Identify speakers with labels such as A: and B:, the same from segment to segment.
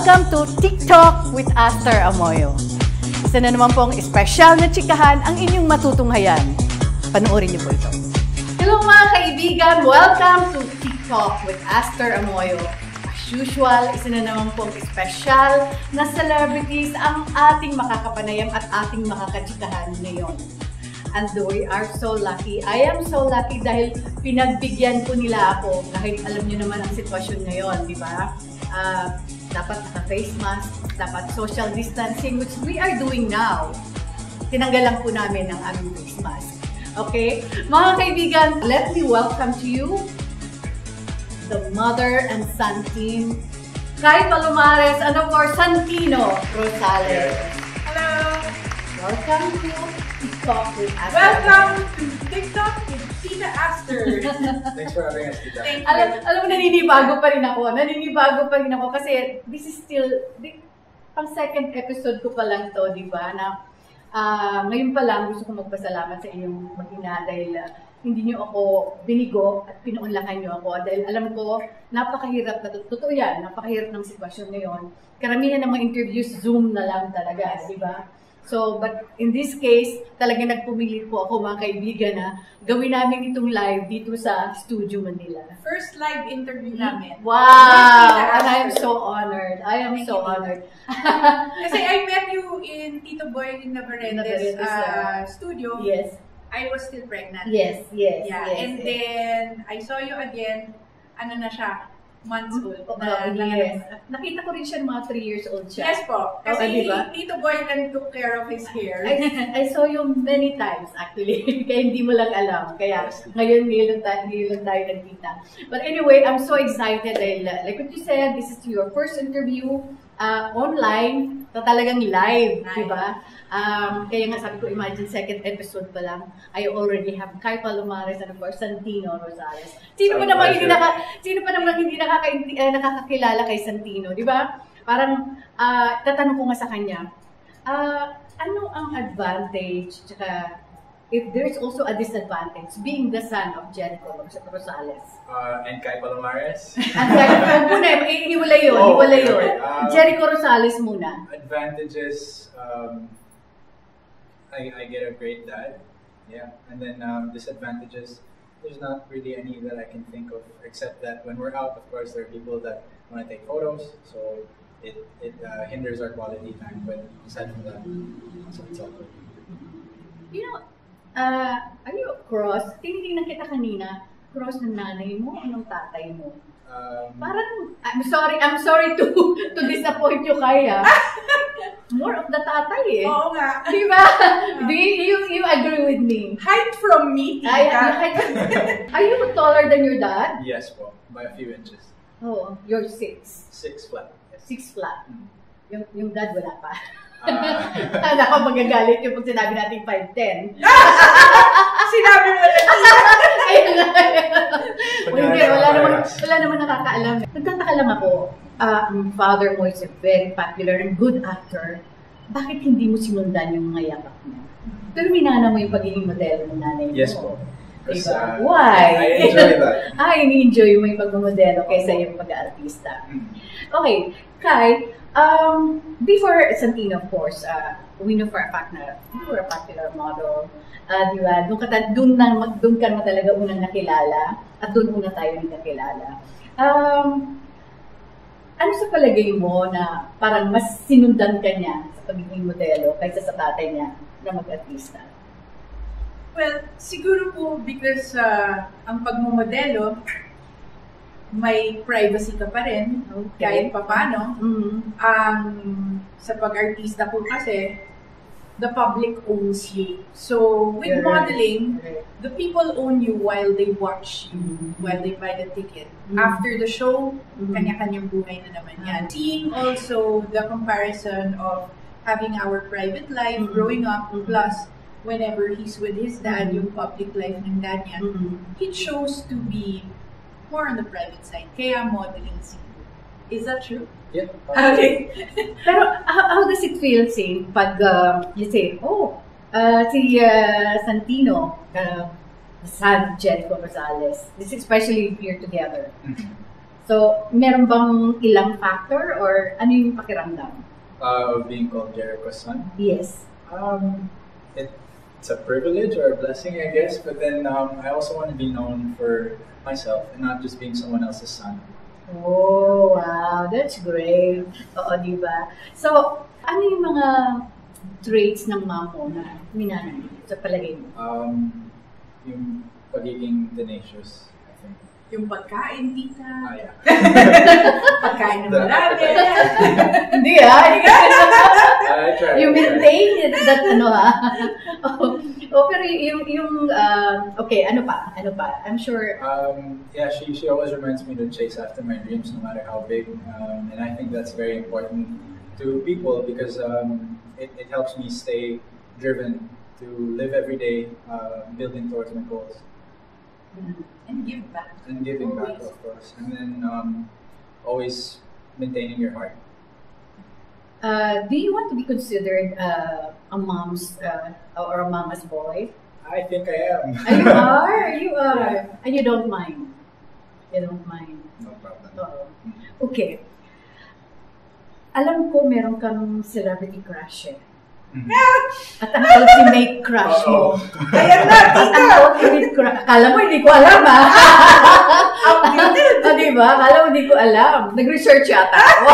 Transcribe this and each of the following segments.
A: Welcome to TikTok with Aster Amoyo. Isa na naman pong espesyal na chikahan ang inyong matutunghayan. Panoorin niyo po ito. Hello mga kaibigan! Welcome to TikTok with Aster Amoyo. As usual, isa na naman pong espesyal na celebrities ang ating makakapanayam at ating makakachikahan ngayon. And we are so lucky. I am so lucky dahil pinagbigyan ko nila ako kahit alam niyo naman ang sitwasyon ngayon, di ba? Dapat naka-face mask, dapat social distancing, which we are doing now. Tinanggal lang po namin ang aming face mask. Okay? Mga kaibigan, let me welcome to you the mother and son team, Kai Palomares and of course, Santino Rosales.
B: Hello!
A: Welcome to TikTok with Aster.
B: Welcome to TikTok with Tita Aster.
C: Thanks for having us, Tita.
A: Alam mo, naninibago pa rin ako. Naninibago pa rin ako kasi this is still, pang second episode ko pa lang to, di ba? Na ngayon pa lang gusto kong magpasalamat sa inyong mag-ina dahil hindi niyo ako binigo at pinuunlakan niyo ako dahil alam ko, napakahirap na, totoo yan, napakahirap ng sitwasyon ngayon. Karamihan ng mga interviews, Zoom na lang talaga, di ba? So, but in this case, talagang nagpumilit po ako mga kaibigan na gawin namin itong live dito sa Studio Manila.
B: First live interview namin.
A: Wow! And I am so honored. I am so honored.
B: Kasi I met you in Tito Boy in Navarrete's studio.
A: Yes.
B: I was still pregnant.
A: Yes, yes,
B: yeah.
A: yes.
B: And then, I saw you again, ano na siya, months old.
A: Yes. Nakita ko rin siya mga 3 years old siya.
B: Yes po. Kasi
A: diba?
B: Tito Boy can took care of his hair.
A: I saw you many times actually. Kaya hindi mo lang alam. Kaya ngayon lang tayo nagkita. But anyway, I'm so excited dahil like what you said, this is your first interview online. Talagang live, di ba? Kaya nga sabi ko, imagine second episode pa lang, I already have Kai Palomares and of course Santino Rosales. Sino pa naman hindi nakakakilala kay Santino, di ba? Parang tatanong ko nga sa kanya, ano ang advantage, tsaka if there's also a disadvantage being the son of Jericho Rosales?
C: And Kai Palomares?
A: At Jericho muna, hiwalay yun. Jericho Rosales muna.
C: Advantages, I get a great dad, yeah. And then disadvantages, there's not really any that I can think of, except that when we're out, of course, there are people that want to take photos, so it hinders our quality time, but aside from that, so it's all good.
A: You know, are you cross? Tinitingnan kita kanina, cross ng nanay mo o ng tatay mo? Parang, I'm sorry to disappoint you, Kaya. More of the tatay eh.
B: Oo nga.
A: Di ba? Do you agree with me?
B: Height from me, Tita.
A: Are you taller than your dad?
C: Yes, po, by a few inches.
A: Oh, you're 6.
C: 6 flat. Yes.
A: 6 flat. Yung dad wala pa. Ako magagalit yung pag sinabi natin 5'10".
B: Sinabi mo na.
A: Wala naman nakakaalam. Nagtataka lang ako, ang father mo is a very popular and good actor. Bakit hindi mo sinundan yung mga yakap mo? Pero minana mo yung pagiging modelo ng nanay mo.
C: Yes po.
A: Diba? Why?
C: I enjoy that.
A: Ini-enjoy mo yung pagmamodelo kaysa yung pag-aartista. Okay, Kai, before Santino, of course, we know for a fact na you were a popular model. Diba? Doon ka na talaga unang nakilala at doon una tayo nakilala. Ano sa palagay mo na parang mas sinundan ka niya sa pagiging modelo kaysa sa tatay niya na mag-artista?
B: Well, siguro po because ang pagmumodelo, may privacy ka pa rin, kahit papano. Sa pag-artista po kasi, the public owns you. So, with modeling, the people own you while they watch you, while they buy the ticket. After the show, kanya-kanyang buhay na naman yan. Seeing also the comparison of having our private life growing up, plus whenever he's with his dad, yung public life ng dad niya, he chose to be more on the private side. Kaya modeling siguro. Is that true?
C: Yeah.
B: Okay.
A: Pero how does it feel, saying, pag you say, si Santino, son Jericho Rosales, this especially if you're together. So, meron bang ilang factor or ano yung pakiramdam?
C: Of being called Jericho's son.
A: Yes.
C: It's a privilege or a blessing, I guess. But then I also want to be known for myself and not just being someone else's son.
A: Oh, wow. That's great. Oo, di ba? So, ano yung mga traits ng mom mo na minanay sa palagay mo?
C: Yung pagiging tenacious, I think.
B: Yung pagkain, tita.
C: Yeah.
B: Pagkain ng marami.
A: Hindi
C: I try.
A: You maintain that ano pero okay, ano pa? I'm sure.
C: Yeah, she always reminds me to chase after my dreams, no matter how big. And I think that's very important to people because it helps me stay driven to live every day, building towards my goals.
B: And give back.
C: And giving back, of course. And then always maintaining your heart.
A: Do you want to be considered a mom's or a mama's boy?
C: I think I am.
A: You are. Yeah. And you don't mind. You don't mind.
C: No problem.
A: Okay. Alam ko meron kang celebrity crush eh. At ang ultimate crush mo.
B: Ayan na, tita!
A: Ang ultimate crush. Akala mo, hindi ko alam diba? Akala mo, hindi ko alam. Nag-research yata ako.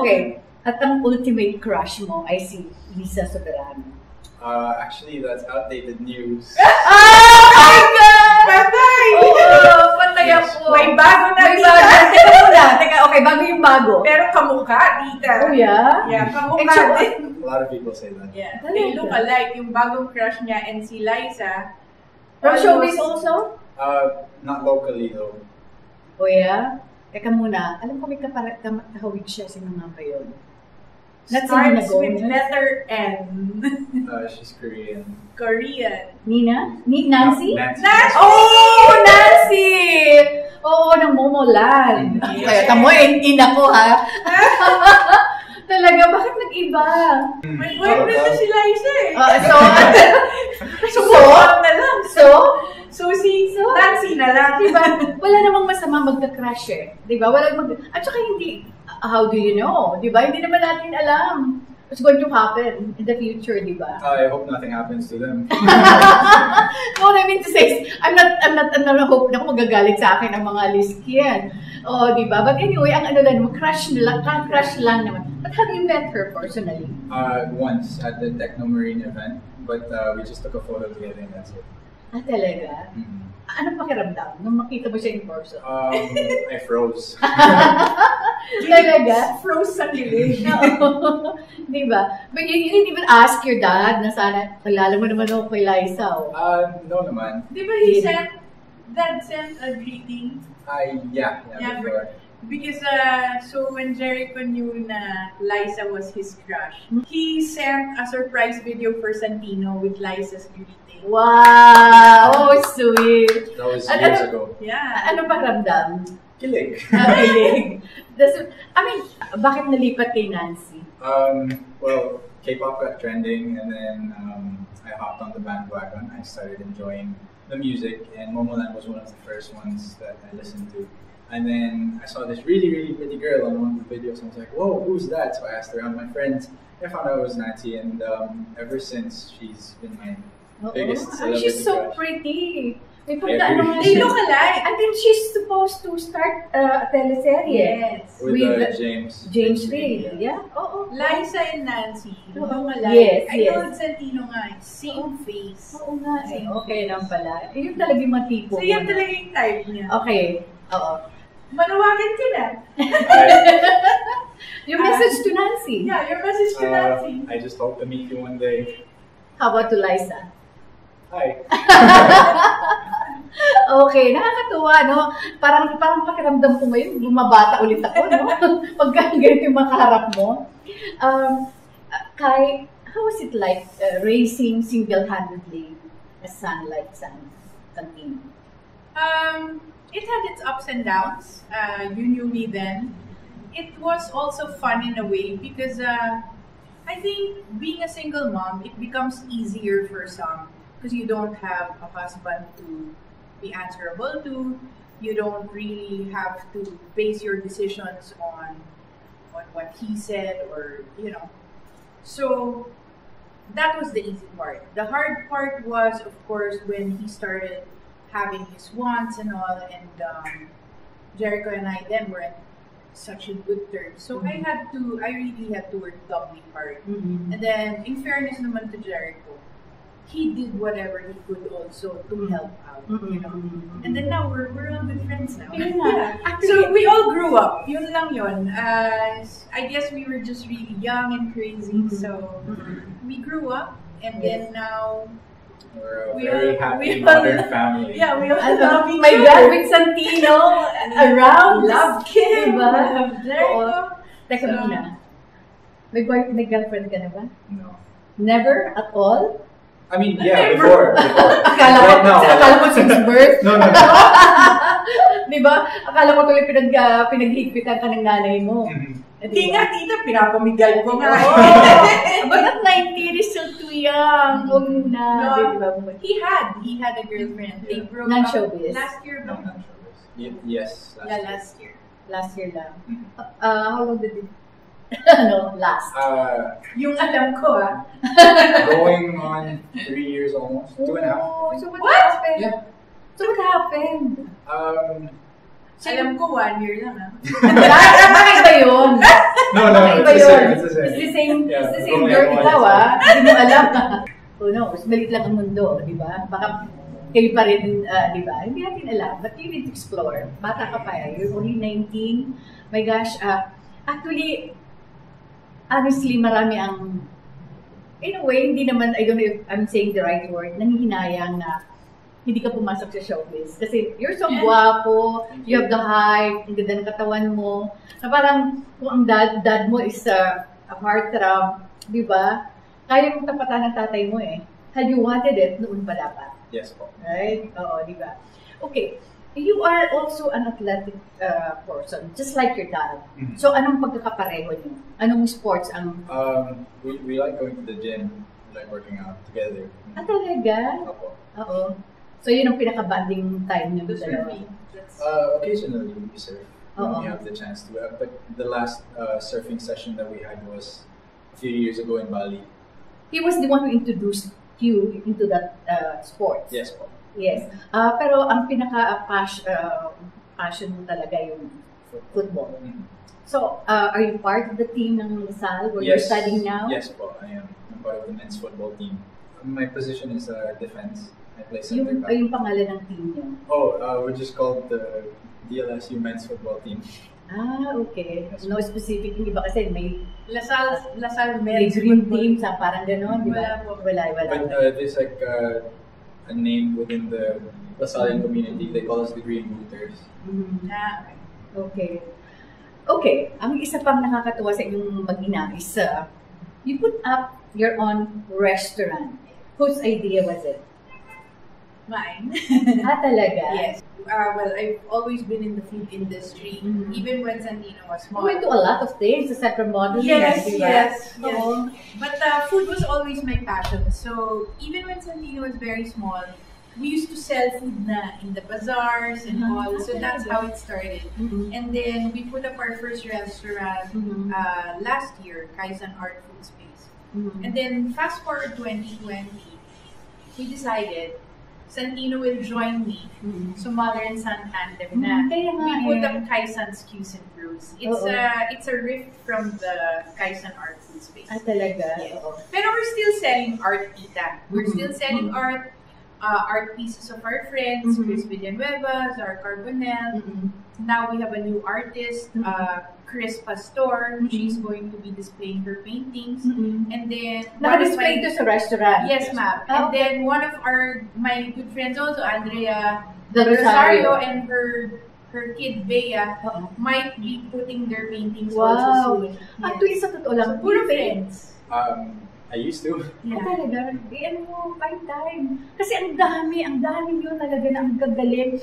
A: Okay. At ang ultimate crush mo ay si Liza Soberano.
C: Actually, that's outdated news.
A: Oh my God!
B: Patay!
A: Oo, patay ako.
B: May bago na,
A: May
B: tita.
A: bago. Teka, okay, bago yung bago.
B: Pero kamukha, tita.
A: Oh, yeah?
B: Yeah, kamukha din.
C: A lot of people say that.
B: Yeah, they look alike. Yung bagong crush niya and si Liza.
A: From showbiz also?
C: Not locally though.
A: Oh yeah? Teka muna, alam ko may kahawig siya, sino nga ba yun?
B: Starts with letter N.
C: She's Korean.
B: Korean.
A: Nina? Nancy?
C: Nancy.
A: Oh, Nancy! Oo, ng Momoland.
B: Yes.
A: Kaya tamo, ina ko ha. Talaga, bakit nag-iba?
B: May boyfriend na si Liza eh.
A: Na lang. So
B: si Nancy na lang.
A: Diba? Wala namang masama magka-crush eh. Diba? At saka hindi, how do you know? Diba? Hindi naman natin alam what's going to happen in the future, diba?
C: I hope nothing happens to them.
A: What I mean to say is, I'm not hope na magagalit sa akin ang mga Liskian. Oh, diba? But anyway, ang ano lang, crush lang naman. But have you met her personally?
C: Once at the Techno Marine event, but we just took a photo together and that's it.
A: Talaga?
C: Mm-hmm.
A: Anong pakiramdam nung makita mo siya in person?
C: I froze.
A: Talaga?
B: Froze sa kilig.
A: Diba? But you didn't even ask your dad na sana, alala mo naman ako kay Liza.
C: No naman.
B: Di ba Dad sent a greeting?
C: Yeah, before.
B: Because so when Jericho knew na Liza was his crush, he sent a surprise video for Santino with Liza's greeting.
A: Wow! Oh, sweet!
C: That was years ago.
B: Yeah.
A: Ano pakiramdam?
C: Kilig.
A: Kilig. Bakit nalipat kay Nancy?
C: Well, K-pop got trending and then I hopped on the bandwagon. I started enjoying the music and Momoland was one of the first ones that I listened to. And then I saw this really, really pretty girl on one of the videos and I was like, whoa, who's that? So I asked around my friends. I found out it was Nancy and ever since she's been my biggest celebrity
A: she's so
C: crush.
A: pretty.
B: They look alike.
A: I think she's supposed to start a teleserye.
B: Yes.
C: With
A: James Reid. Yeah? Oo.
B: Liza and Nancy. Look alike.
A: Yes,
B: I told Santino nga, same face.
A: Oo nga eh. Okay lang pala. Yun talaga yung mga tipo.
B: So yan talaga yung type niya.
A: Okay. Oo.
B: Manawagan ka na.
A: Your message to Nancy.
B: Yeah, your message to Nancy.
C: I just hope to meet you one day.
A: How about to Liza?
C: Hi.
A: Okay, nakakatuwa, no? Parang pakiramdam ko ngayon, bumabata ulit ako, no? Pagka ganito yung makaharap mo. Kai, how was it like raising single-handedly a son like Santino?
B: It had its ups and downs. You knew me then. It was also fun in a way because I think being a single mom, it becomes easier for some because you don't have a husband to be answerable to. You don't really have to base your decisions on what he said, or So that was the easy part. The hard part was, of course, when he started having his wants and all, and Jericho and I then were at such a good terms. So I really had to work doubly hard. And then, in fairness naman to Jericho, he did whatever he could also to help out, And then now we're all good friends now. Yeah. So we all grew up. Yun lang yun. I guess we were just really young and crazy. So we grew up, and then now
C: we're a very happy modern family.
B: Yeah, we all love each
A: My
B: other.
A: God, with Santino around.
B: Love Kim.
A: Diba?
B: Love Jericho.
A: Teka muna. May girlfriend ka na ba?
B: No.
A: Never at all?
C: I mean, yeah, before.
A: Akala ko since birth.
C: No.
A: Diba? Akala ko tuloy pinaghigpitan ka ng nanay mo.
B: Hindi nga, tita, pinapamigal ko nga.
A: But at 19 is still too young. Huwag na.
B: No, he had a girlfriend. They broke up
A: Non-showbiz.
B: last year.
C: No, not sure. Yes,
B: Last year.
A: Last year lang. How long did it? Last.
B: Yung alam ko,
C: Going on 3 years almost, 2.5.
A: So what
B: What?
A: happened?
C: Yeah.
A: So what happened?
B: alam ko 1 year lang,
A: Baka iba yun.
C: No,
A: Iba
C: it's
A: yun.
C: the same.
A: It's the same,
C: Yeah,
A: it's the same
C: going
A: girl
C: on
A: ikaw,
C: one
A: Hindi mo alam. Who knows? Malit lang ang mundo, di ba? Baka kayo pa rin, di ba? Hindi natin alam. But you need to explore. Bata ka pa eh. You're only 19. My gosh, actually, honestly, marami ang, in a way, hindi naman, I don't know if I'm saying the right word, nanghihinayang na hindi ka pumasok sa showbiz. Kasi you're so guwapo, you have the height, ang ganda ng katawan mo, na parang kung ang dad mo is a heartthrob, di ba? Kaya mong tapatan ng tatay mo eh. Had you wanted it, noon pa dapat.
C: Yes po.
A: Right? Oo, di ba? Okay. You are also an athletic person, just like your dad. So, anong pagkakapareho niyo? Anong sports ang...
C: We like going to the gym. We like working out together.
A: talaga?
C: Opo.
A: Oo. So, yun ang pinaka-bonding time niyo dalawa.
C: Occasionally we surf when we have the chance to. But the last surfing session that we had was a few years ago in Bali.
A: He was the one who introduced you into that sport.
C: Yes po.
A: Yes. Pero ang pinaka-passion mo talaga yung football. So, are you part of the team ng LaSalle where you're studying now?
C: Yes po, I am. I'm part of the men's football team. My position is defense. I play center back.
A: Yung pangalan ng team niyo?
C: We're just called the DLSU men's football team.
A: Okay. No specific, hindi ba kasi may
B: LaSalle
A: may
B: men's
A: dream
B: football.
A: team sa parang gano'n, di ba? Wala.
C: But there's like a name within the LaSallian community. They call us the Green Booters.
A: Okay. Ang isa pang nakakatuwa sa inyong mag-ina is you put up your own restaurant. Whose idea was it?
B: Mine.
A: Talaga?
B: Yes. Well, I've always been in the food industry, even when Santino was small.
A: You went to a lot of things, sa Central Modeling.
B: Yes.
A: Oo.
B: But food was always my passion. So even when Santino was very small, we used to sell food na in the bazaars and all. So that's how it started. And then we put up our first restaurant last year, Kaisan Art Food Space. And then fast forward 2020, we decided Santino will join me. So mother and son tandem na. We put up Kaisan's Cues and Brews. It's a riff from the Kaisan Art Food Space.
A: Talaga?
B: Yes. Pero we're still selling art, tita. We're still selling art pieces of our friends, Chris Villanueva, Zara Carbonell. Now we have a new artist, Chris Pastor. She's going to be displaying her paintings. And then
A: Naka-display ito sa restaurant?
B: Yes, ma'am. And then one of my good friends also, Andrea
A: Del Rosario,
B: and her kid, Bea, might be putting their paintings
A: Wow.
B: also soon.
A: Actually, sa totoo lang,
B: Puro friends.
C: I used to.
A: Talaga, find time. Kasi ang dami yun talaga na ang gagaling.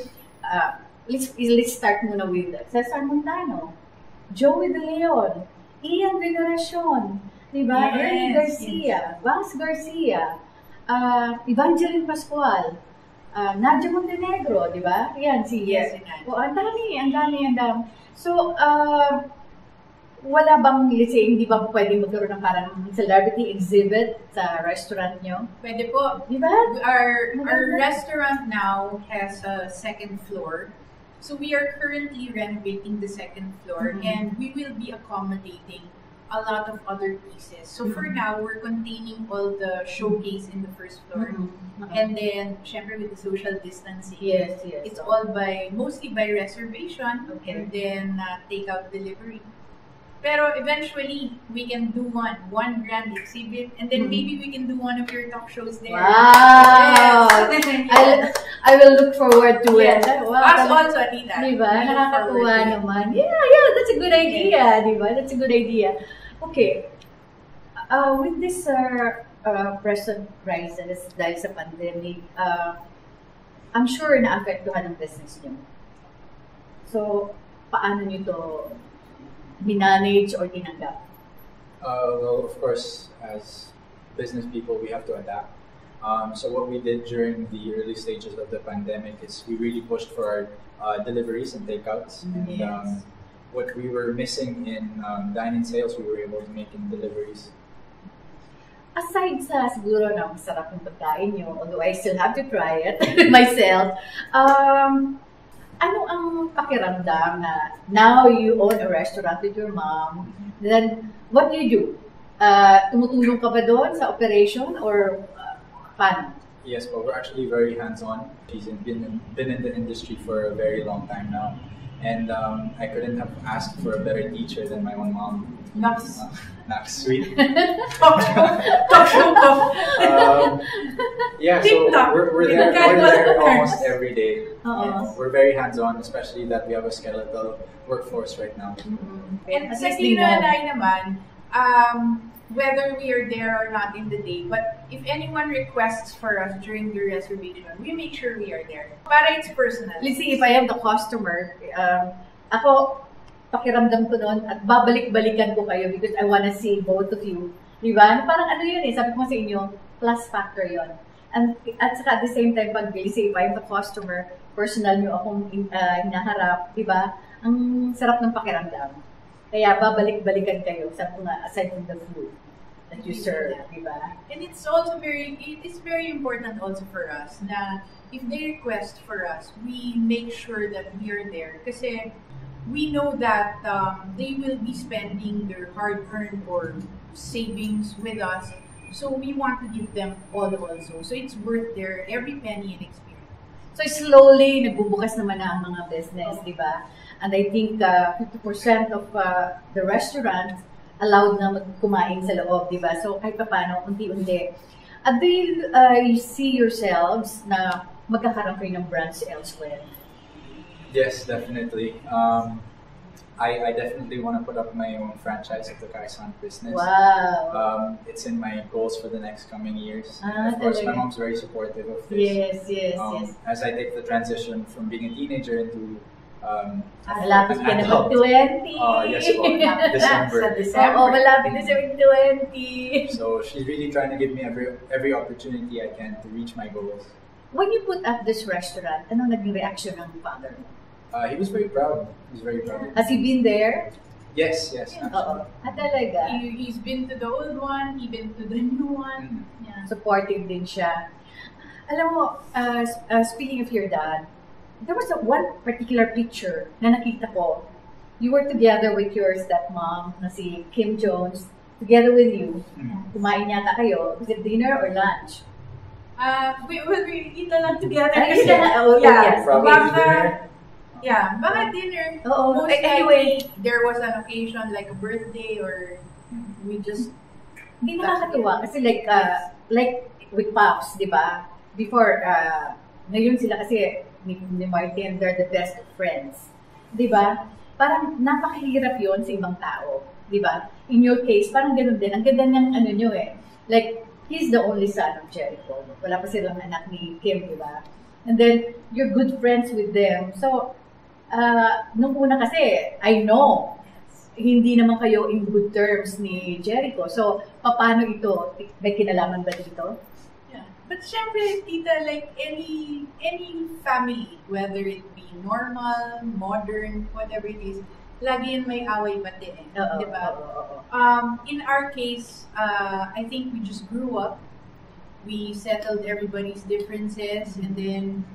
A: Let's start muna with Cesar Montano, Joey De Leon, Ian Veneracion, diba? Ernie Garcia, Vance Garcia, Evangeline Pascual, Nadia Montenegro, di ba? Yan, si
B: Yes,
A: Oh, ang dami. So, wala bang, let's say, hindi ba pwede magkaroon ng parang celebrity exhibit sa restaurant nyo?
B: Pwede po.
A: Di ba?
B: Our restaurant now has a second floor. So we are currently renovating the second floor and we will be accommodating a lot of other pieces. So for now, we're containing all the showcase in the first floor. And then, syempre with the social distancing,
A: Yes.
B: it's all mostly by reservation
A: Okay.
B: and then takeout delivery. Pero eventually, we can do one grand exhibit and then maybe we can do one of your talk shows there.
A: Wow!
B: Yes.
A: I will look forward to it.
B: Yes.
A: Wow,
B: Us also, Anita.
A: Diba?
B: We look
A: Nakakatuwa
B: forward to it.
A: naman. Yeah, that's a good idea. Diba? That's a good idea. Okay. With this present crisis dahil sa pandemic, I'm sure na-affectuhan ang business niyo. So, paano niyo to minanage or tinanggap?
C: Well, of course, as business people, we have to adapt. So what we did during the early stages of the pandemic is we really pushed for our deliveries and takeouts. And what we were missing in dine-in sales, we were able to make in deliveries.
A: Aside sa siguro na masarap ng pagkain nyo, although I still have to try it myself, ano ang pakiramdam na now you own a restaurant with your mom, then what do you do? Tumutulong ka ba doon sa operation or paano?
C: Yes, but we're actually very hands-on. She's been in the industry for a very long time now. And I couldn't have asked for a better teacher than my own mom.
B: Naps.
C: Naps, sweet.
B: Talk show ko.
C: Yeah, so
B: TikTok.
C: we're
B: With
C: there,
B: the casual
C: we're there
B: learners.
C: almost every day.
A: Oo.
C: We're very hands-on, especially that we have a skeletal workforce right now.
B: And
A: At
B: sa
A: least they
B: Tino and
A: know.
B: I naman, whether we are there or not in the day, but if anyone requests for us during the reservation, we make sure we are there. Para it's personal.
A: Let's see, if I am the customer, ako, pakiramdam ko noon at babalik-balikan ko kayo because I wanna see both of you. Diba? Parang ano yun eh, sabi ko sa inyo, plus factor yon. And at saka at the same time, pag let's say, if I'm the customer, personal nyo akong hinaharap, diba? Ang sarap ng pakiramdam. Kaya babalik-balikan kayo, sabi ko nga, aside from the food that you serve, diba?
B: And it's also very important also for us na if they request for us, we make sure that we are there. Kasi we know that they will be spending their hard-earned or savings with us. So we want to give them all also. So it's worth their every penny and experience.
A: So slowly, nagbubukas naman na ang mga business, di ba? And I think 50% of the restaurants allowed na magkumain sa loob, di ba? So kahit pa paano, unti-unti. At do you see yourselves na magkakaroon kayo ng branch elsewhere?
C: Yes, definitely. I definitely want to put up my own franchise of the Kaisan business.
A: Wow!
C: It's in my goals for the next coming years.
A: Ah,
C: And of course, my
A: talaga.
C: mom's very supportive of this.
A: Yes.
C: As I take the transition from being a teenager into
A: Malapit ka na
C: adult.
A: mag-20.
C: Yes po, December.
B: Sa December.
A: Oo, malapit na sa 20.
C: So she's really trying to give me every opportunity I can to reach my goals.
A: When you put up this restaurant, ano naging reaction ng father mo?
C: He was very proud. He was very proud.
A: Has he been there?
C: Yes, actually.
A: Oo. Talaga.
B: He's been to the old one, he been to the new one. Yeah.
A: Supportive din siya. Alam mo, speaking of your dad, there was one particular picture na nakita ko. You were together with your stepmom na si Kim Jones, together with you. Kumain yata kayo. Was it dinner or lunch?
B: We eat lang together.
A: Ay, yes.
C: Probably
B: Baka-
C: dinner.
B: Yeah, mga dinner.
A: Oo.
B: Most
A: Anyway,
B: likely, there was an occasion like a birthday or we just...
A: hindi nakakatuwa kasi like with Pops, di ba? Before, ngayon sila kasi ni Martin, they're the best of friends. Di ba? Parang napakahirap yon sa ibang tao. Di ba? In your case, parang ganun din. Ang ganda ng ano nyo eh. Like, he's the only son of Jericho. Wala pa silang anak ni Kim, di ba? And then, you're good friends with them. So, nung una kasi, I know, hindi naman kayo in good terms ni Jericho. So, paano ito? May kinalaman ba dito?
B: Yeah. But syempre, tita, like any family, whether it be normal, modern, whatever it is, lagi yun may away bati eh. Diba? In our case, I think we just grew up. We settled everybody's differences, and then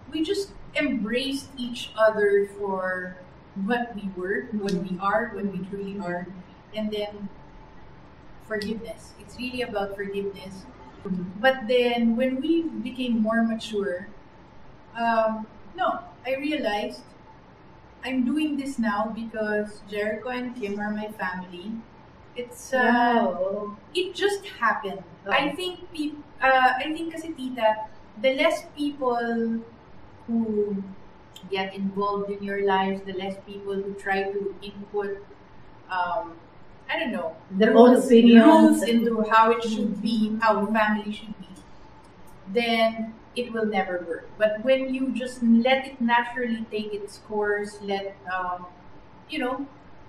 B: we just embraced each other for what we were, what we are, what we truly are. And then forgiveness. It's really about forgiveness. But then when we became more mature, no, I realized I'm doing this now because Jericho and Kim are my family. It's it just happened. I think kasi tita, the less people who get involved in your lives, the less people who try to input I don't know,
A: their own opinions
B: rules into how it should be, how family should be, then it will never work. But when you just let it naturally take its course, let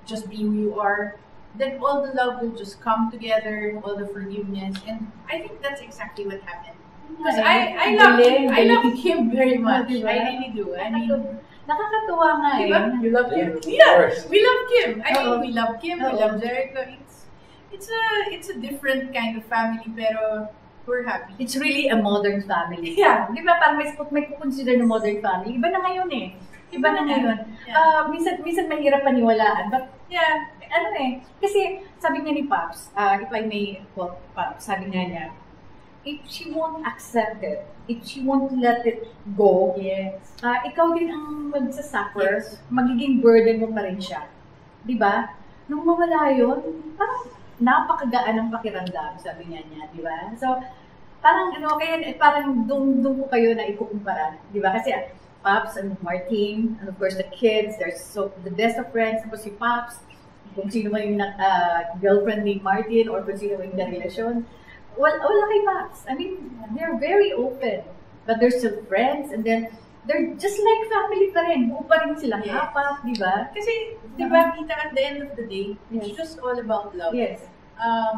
B: just be who you are, then all the love will just come together, all the forgiveness, and I think that's exactly what happened. Because I love Kim very much. I really do. I mean,
A: nakakatuwa nga eh.
B: You love Kim? Yeah, we love Kim. I mean, we love Kim, we love Jericho. It's a different kind of family, pero we're happy.
A: It's really a modern family.
B: Yeah.
A: Di ba parang may consider na modern family? Iba na ngayon eh. Iba na ngayon.
B: Yeah.
A: Minsan mahirap paniwalaan. But,
B: yeah,
A: kasi sabi niya ni Pops, if I may quote Pops, sabi niya, if she won't accept it, if she won't let it go, ikaw din ang magsasuffer, magiging burden mo pa rin siya. Di ba? Nung mawala yun, parang napakagaan ng pakiramdam, sabi niya, di ba? So, parang kaya parang doon ko kayo na ikukumpara, di ba? Kasi Pops and Martin, and of course the kids, they're the best of friends, tapos si Pops, kung sino man yung girlfriend ni Martin, or kung sino man yung relasyon, wala kay Pops. I mean, they're very open, but they're still friends, and then they're just like family pa rin. Buo pa rin silang apat, di ba?
B: Kasi, di ba, kita at the end of the day, it's just all about love.
A: Yes.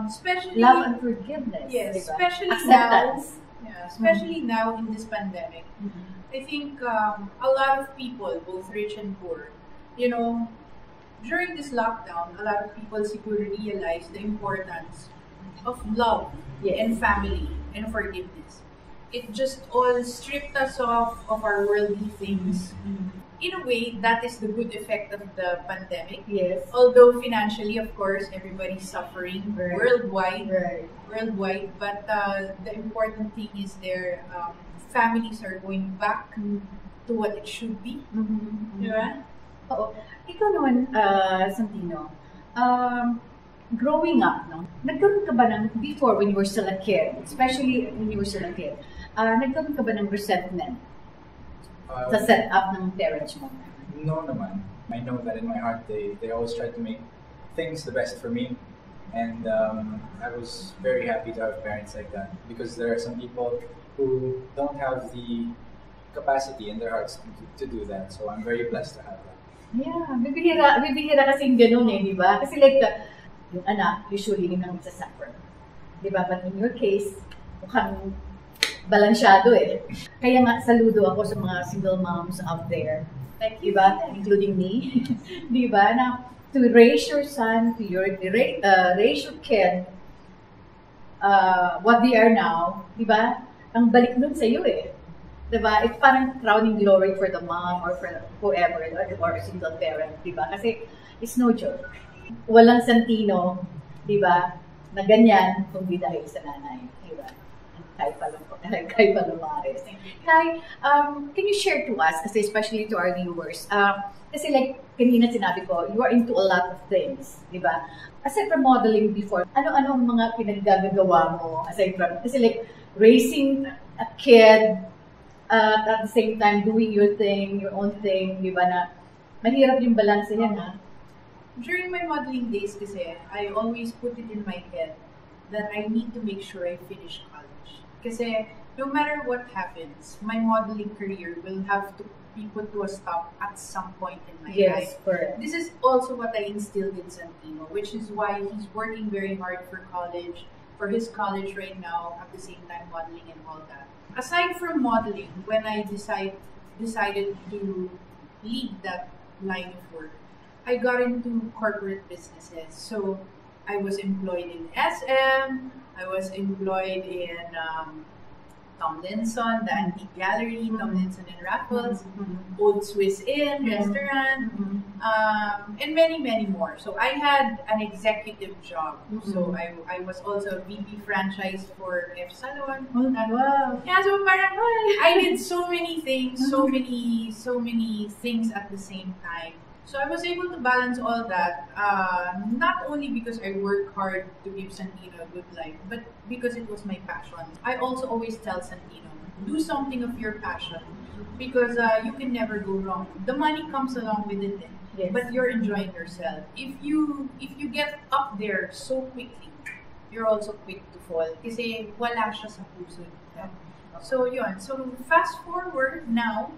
B: Especially
A: love and forgiveness.
B: Yes,
A: diba?
B: especially
A: acceptance.
B: Especially now in this pandemic. I think a lot of people, both rich and poor, during this lockdown, a lot of people siguro realize the importance of love and family and forgiveness. It just all stripped us off of our worldly things. In a way, that is the good effect of the pandemic.
A: Yes.
B: Although financially, of course, everybody's suffering worldwide.
A: Right.
B: Worldwide. But the important thing is families are going back to what it should be. Diba?
A: Oo. Ikaw naman, Santino, growing up, nagkaroon ka ba before when you were still a kid, especially when you were still a kid, nagkaroon ka ba ng resentment sa set-up ng parents mo?
C: No naman. I know that in my heart, they always try to make things the best for me. And I was very happy to have parents like that, because there are some people who don't have the capacity in their hearts to do that. So I'm very blessed to have that.
A: Yeah, bibihira kasing ganun eh, di ba? Kasi like, yung anak, usually yung nagsasuffer. Di ba? But in your case, mukhang balansyado eh. Kaya nga, saludo ako sa mga single moms out there.
B: Like,
A: di ba? Including me. Di ba? Na to raise your son, raise your kid, what they are now, di ba? Ang balik nun sa iyo eh. Diba? It's parang crowning glory for the mom or for whoever or single parent, diba? Kasi it's no joke. Walang Santino, diba? Na ganyan kung di dahil sa nanay, diba? Kay Palomares. Kai, can you share to us, kasi especially to our viewers, kasi like kanina sinabi ko, you are into a lot of things, diba? Aside from modeling before, ano-ano ang mga pinaggagawa mo aside from, kasi like raising a kid, at the same time doing your thing, your own thing, di ba na mahirap yung balance yan, ha?
B: During my modeling days kasi, I always put it in my head that I need to make sure I finish college. Kasi no matter what happens, my modeling career will have to be put to a stop at some point in my life.
A: Correct.
B: This is also what I instilled in Santino, which is why he's working very hard for college. for his college right now, at the same time modeling and all that. Aside from modeling, when I decided to leave that line of work, I got into corporate businesses. So I was employed in SM, I was employed in Tomlinson, the Antique Gallery, Tomlinson and Raffles, Old Swiss Inn, restaurant, and many, many more. So I had an executive job. So I was also a VP franchise for F Salon.
A: Wow.
B: Yeah, so parang I did so many things, so many things at the same time. So I was able to balance all that, not only because I work hard to give Santino a good life, but because it was my passion. I also always tell Santino, do something of your passion, because you can never go wrong. The money comes along with it,
A: Yes.
B: but you're enjoying yourself. If you get up there so quickly, you're also quick to fall. Kasi wala siya sa puso. So yun. So fast forward now,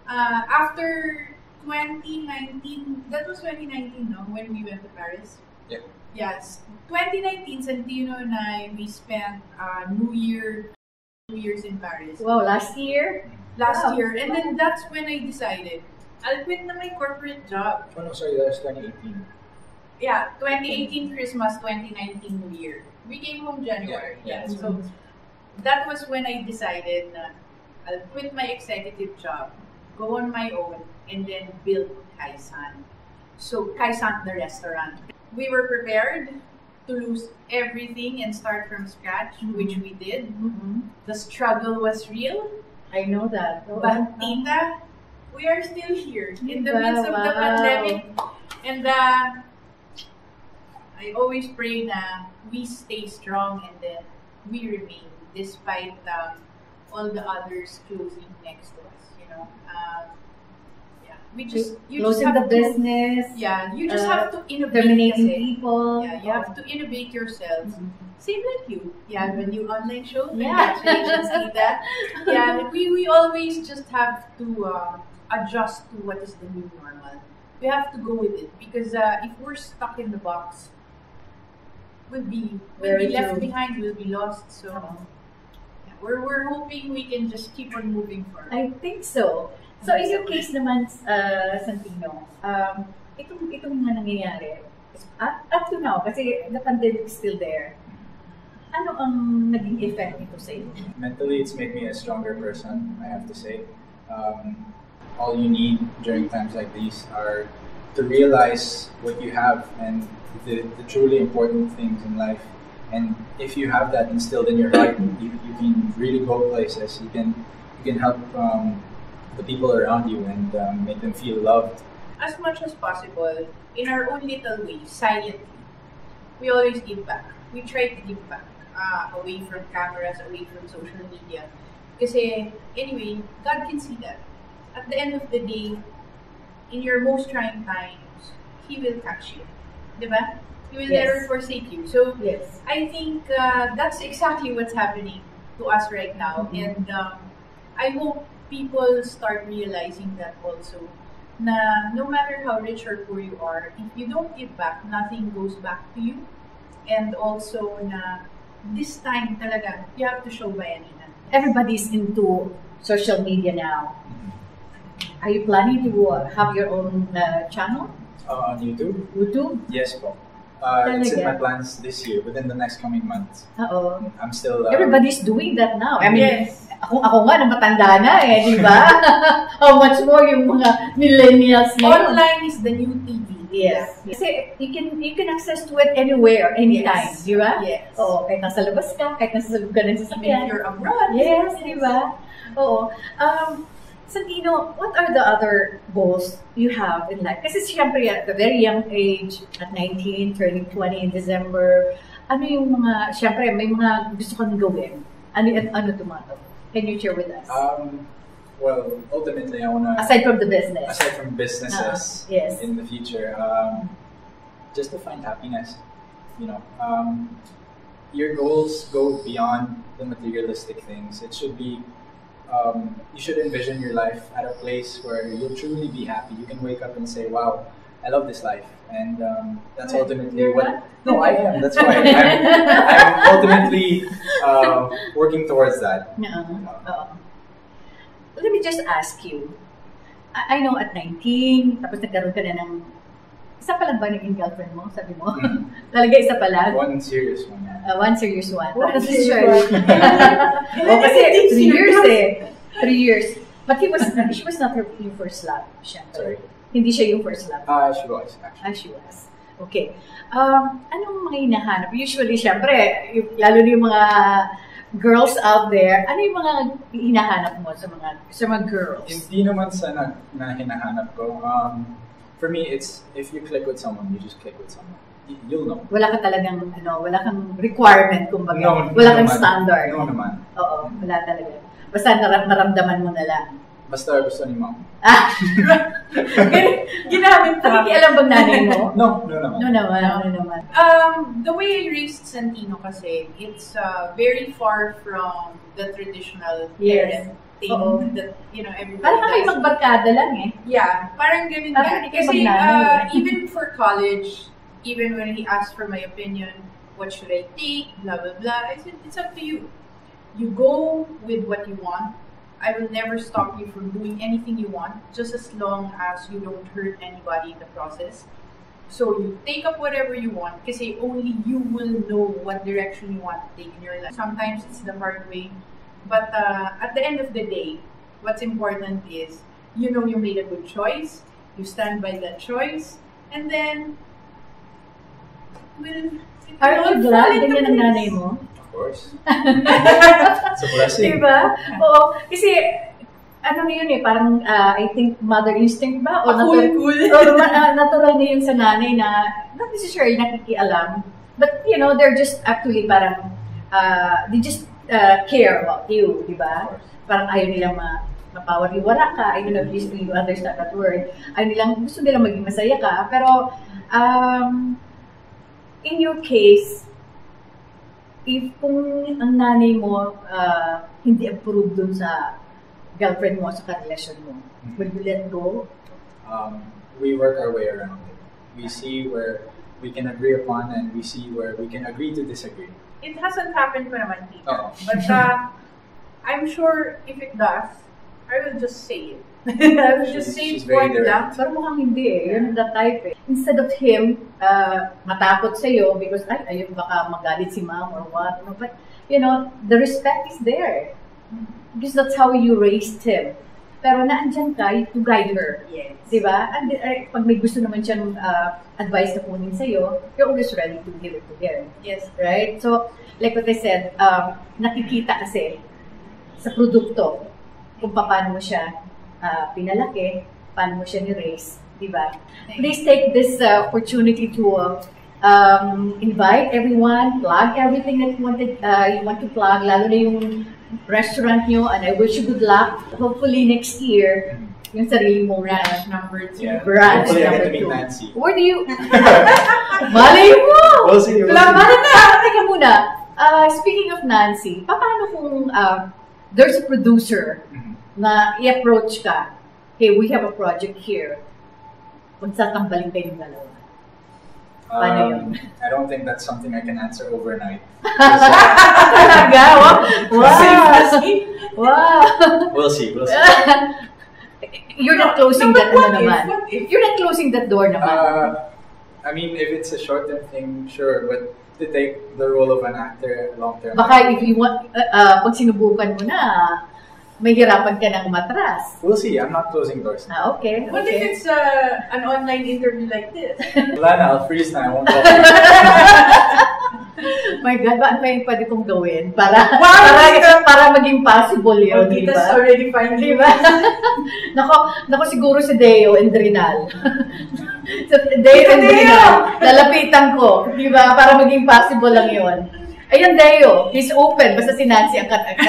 B: after 2019, that was 2019, no? When we went to Paris?
C: Yeah.
B: Yes. 2019, Santino and I, we spent New Year's in Paris.
A: Wow, last year?
B: Last year. And then that's when I decided, I'll quit na my corporate job.
C: Oh no, sorry, that was 2018.
B: Yeah, 2018 Christmas, 2019 New Year. We came home January.
C: Yeah.
B: So that was when I decided na I'll quit my executive job, go on my own, and then build Kaisan. So Kaisan, the restaurant. We were prepared to lose everything and start from scratch, which we did. The struggle was real.
A: I know that.
B: But Tita, we are still here in the midst of the pandemic. And I always pray that we stay strong and then we remain despite all the others closing next to us, you know. You
A: closing
B: just have
A: the business.
B: Yeah, you just have to innovate.
A: Terminating
B: kasi.
A: people.
B: Yeah, you have to innovate yourself. Same like you. Yeah, the new online show.
A: Yeah.
B: Congratulations, Tita. Yeah, we always just have to adjust to what is the new normal. We have to go with it because if we're stuck in the box, we'll be left behind. We'll be lost. So yeah, we're hoping we can just keep on moving forward.
A: I think so. So in your case naman, Santino, itong nga nangyayari, up to now, kasi the pandemic is still there, ano ang naging effect nito sa iyo?
C: Mentally, it's made me a stronger person, I have to say. All you need during times like these are to realize what you have and the truly important things in life. And if you have that instilled in your heart, you can really go places. You can help the people around you and make them feel loved.
B: As much as possible, in our own little way, silently, we always give back. We try to give back away from cameras, away from social media. Kasi, anyway, God can see that. At the end of the day, in your most trying times, He will catch you. Diba? He will never forsake you. So, I think that's exactly what's happening to us right now. And I hope people start realizing that also, na no matter how rich or poor you are, if you don't give back, nothing goes back to you. And also na this time talaga, you have to show bayanihan.
A: Everybody's into social media now. Are you planning to have your own channel?
C: On YouTube?
A: YouTube?
C: Yes po. It's in my plans this year, within the next coming months. I'm still...
A: Everybody's doing that now. I mean, ako nga, matanda na di ba? How much more yung mga millennials ngayon?
B: Online is the new TV.
A: Yes. Kasi you can access to it anywhere, anytime, di ba?
B: Yes.
A: Oo, kahit nasa labas ka, kahit nasa loob ka ng sasakyan.
B: If you're abroad.
A: Yes, di ba? Oo. Santino, what are the other goals you have in life? Kasi siyempre at a very young age, at 19, turning 20 in December, ano yung mga, siyempre may mga gusto kang gawin. Ano tumato? Can you share with us?
C: Well, ultimately, I want to...
A: Aside from the business.
C: Aside from businesses in the future, just to find happiness. You know, your goals go beyond the materialistic things. It should be... you should envision your life at a place where you'll truly be happy. You can wake up and say, wow, I love this life. And that's ultimately what... No, I am. That's why. I'm ultimately working towards that.
A: Let me just ask you. I know at 19, tapos nagkaroon ka na ng isa pa lang ba naging girlfriend mo? Sabi mo? Talaga isa pa lang?
C: One serious one.
A: One serious one.
B: One
A: Kasi
B: serious one.
A: kasi 3 years eh. 3 years. But she was not your first love, syempre.
C: Sorry?
A: Hindi siya yung first love.
C: She was, actually.
A: She was. Okay. Anong mga hinahanap? Usually, syempre, lalo na yung mga girls out there, ano yung mga hinahanap mo sa mga girls?
C: Hindi naman sa na hinahanap ko. For me, it's if you click with someone, you just click with someone. You'll know.
A: Wala ka talagang, wala kang requirement, kumbaga.
C: No,
A: wala kang standard.
C: No naman.
A: Oo, wala talaga. Basta naramdaman mo na lang.
C: Basta gusto ni mom.
B: Ginamit pa.
A: Nakikialam bang nanay mo?
C: No naman.
A: No naman.
B: The way I raised Santino kasi, it's very far from the traditional parent thing that, everybody
A: parang kayo magbarkada lang eh.
B: Yeah, parang ganun
A: Parang
B: nga. Kasi
A: magnanay.
B: even for college, even when he asked for my opinion, what should I take, blah, blah, blah, I said, it's up to you. You go with what you want. I will never stop you from doing anything you want, just as long as you don't hurt anybody in the process. So you take up whatever you want, kasi only you will know what direction you want to take in your life. Sometimes it's the hard way, but at the end of the day, what's important is, you made a good choice, you stand by that choice, and then,
A: Are you glad ganyan ang nanay mo?
C: Of course. It's a blessing.
A: Diba? Oo. Kasi, ano na yun eh, parang, I think, mother instinct ba? O
B: cool.
A: Natural na yun sa nanay na, not necessarily nakikialam. But, they're just actually parang, they just care about you, diba? Parang ayaw nilang mapawari-wara ka. I don't know if you understand that word. Gusto nilang maging masaya ka. Pero, in your case, if kung ang nanay mo hindi approve dun sa girlfriend mo, sa karelasyon mo, will you let go?
C: We work our way around it. We see where we can agree upon and we see where we can agree to disagree.
B: It hasn't happened pa naman, Tita.
C: Oo.
B: But I'm sure if it does, I will just say it. I will just say
C: She's
B: it
C: very
B: point
C: direct.
B: blank.
A: Pero mukhang hindi eh. Yun the type eh. Instead of him matakot sa'yo because, ayun, baka magalit si mom or what. But, the respect is there. Because that's how you raised him. Pero naandyan ka to guide her.
B: Yes.
A: Diba? And pag may gusto naman siyang advice na kunin sa'yo, you're always ready to give it to him.
B: Yes.
A: Right? So, like what I said, nakikita kasi sa produkto kung paano mo siya pinalaki, paano mo siya ni-raise, di ba? Please take this opportunity to invite everyone, plug everything that you want to plug, lalo na yung restaurant nyo, and I wish you good luck. Hopefully next year, yung sarili mong
B: Branch number 2.
C: Yeah.
A: Branch
C: Hopefully I get
A: number
C: to meet
A: 2.
C: Nancy.
A: Where do you... Malay mo!
C: We'll see.
A: Laman na! Teka muna. Speaking of Nancy, paano kung there's a producer na i-approach ka, hey, we have a project here. Magsatambaling kayong dalawa. Paano yun?
C: I don't think that's something I can answer overnight.
A: Talaga? Wow! Wow!
C: We'll see.
A: You're not closing that
B: what
A: naman.
B: if?
A: You're not closing that door naman.
C: I mean, if it's a short-term thing, sure. But to take the role of an actor long-term.
A: Baka if you want, pag sinubukan mo na, may hirapan ka ng matras.
C: We'll see. I'm not closing doors.
A: Okay.
B: What if it's an online interview like this?
C: Wala na, I'll freeze na. I won't talk.
A: My God, ba yung pwede kong gawin para
B: Wow!
A: para maging possible yun, di
B: Tita's
A: ba?
B: already finding
A: Di ba? Nako siguro si Deo and Rinal. So, Deo and Rinal, lalapitan ko, di ba? Para maging possible lang yun. Ayun, Deo, he's open, basta si Nancy ang katagal.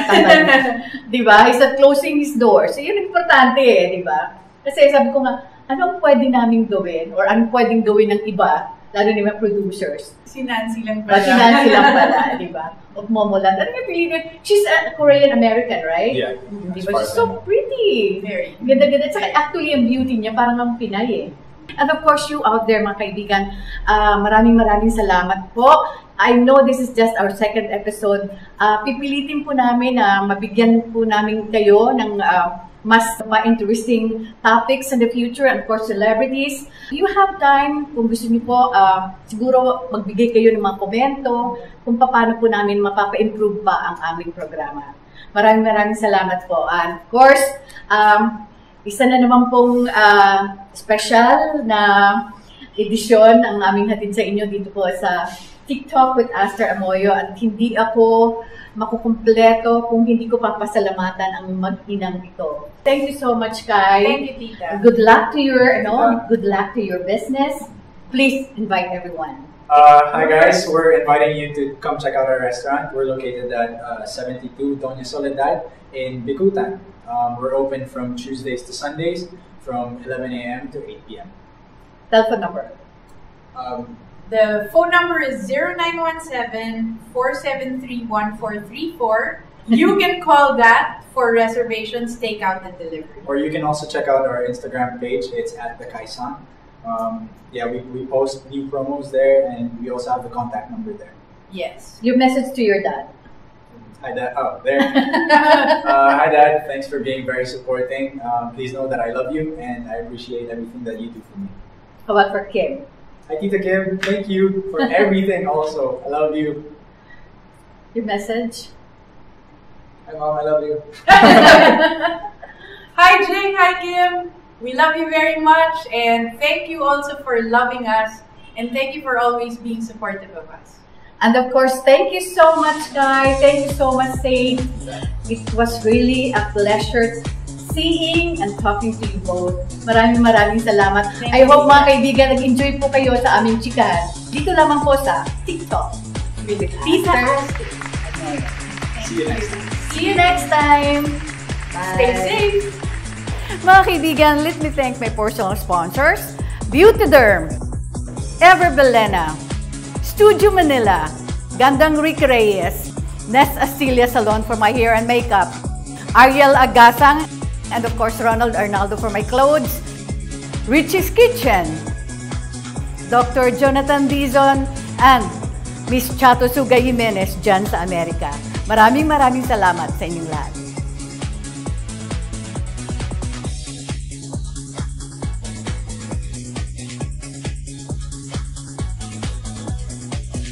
A: Di ba? He's not closing his doors. So, yun importante eh, di ba? Kasi sabi ko nga, anong pwede namin gawin or anong pwedeng gawin ng iba, lalo na mga producers.
B: Si Nancy lang pala.
A: Si Nancy lang pala, di ba? Of Momoland. Ano nga feeling? She's a Korean-American, right?
C: Yeah.
A: Di ba? She's so pretty.
B: Very.
A: Ganda-ganda. Saka actually, ang beauty niya parang ang Pinay eh. And of course, you out there, mga kaibigan, maraming salamat po. I know this is just our second episode. Pipilitin po namin na mabigyan po namin kayo ng mas interesting topics in the future, and of course, celebrities. You have time, kung gusto niyo po, siguro magbigay kayo ng mga komento kung paano po namin mapapa-improve pa ang aming programa. Maraming salamat po. And of course, isa na naman pong special na edisyon ang aming hatid sa inyo dito po sa TikTok with Aster Amoyo, at hindi ako makukumpleto kung hindi ko papasalamatan ang mag-inang ito. Thank you so much, Kai.
B: Thank you, Tita.
A: Good luck to your, good luck to your business. Please invite everyone.
C: Hi guys, we're inviting you to come check out our restaurant. We're located at 72 Doña Soledad in Bicutan. We're open from Tuesdays to Sundays from 11 a.m. to 8 p.m.
A: Telephone number.
B: The phone number is 0917-473-1434. You can call that for reservations, takeout, and delivery.
C: Or you can also check out our Instagram page. It's at the Kaisan. Yeah, we post new promos there, and we also have the contact number there.
B: Yes.
A: Your message to your dad.
C: Hi, Dad. Oh, there. Hi, Dad. Thanks for being very supporting. Please know that I love you, and I appreciate everything that you do for me.
A: How about for Kim?
C: Hi, Tita Kim. Thank you for everything also. I love you.
A: Your message?
C: Hi, Mom. I love you.
B: Hi, Jing. Hi, Kim. We love you very much, and thank you also for loving us, and thank you for always being supportive of us.
A: And of course, thank you so much, Kai. Thank you so much, Saint. It was really a pleasure seeing and talking to you both. Maraming salamat. I hope mga kaibigan, nag-enjoy po kayo sa aming chikahan. Dito lamang po sa TikTok with Tita Aster.
C: See you next time.
A: See you next time. Bye.
B: Stay safe.
A: Mga kaibigan, let me thank my personal sponsors, Beautyderm, Ever Belena, Studio Manila, Gandang Rick Reyes, Nest Astilia Salon for my hair and makeup, Ariel Agasang, and of course Ronald Arnaldo for my clothes, Richie's Kitchen, Dr. Jonathan Dizon, and Miss Chato Suga Jimenez dyan sa Amerika. Maraming salamat sa inyong lahat.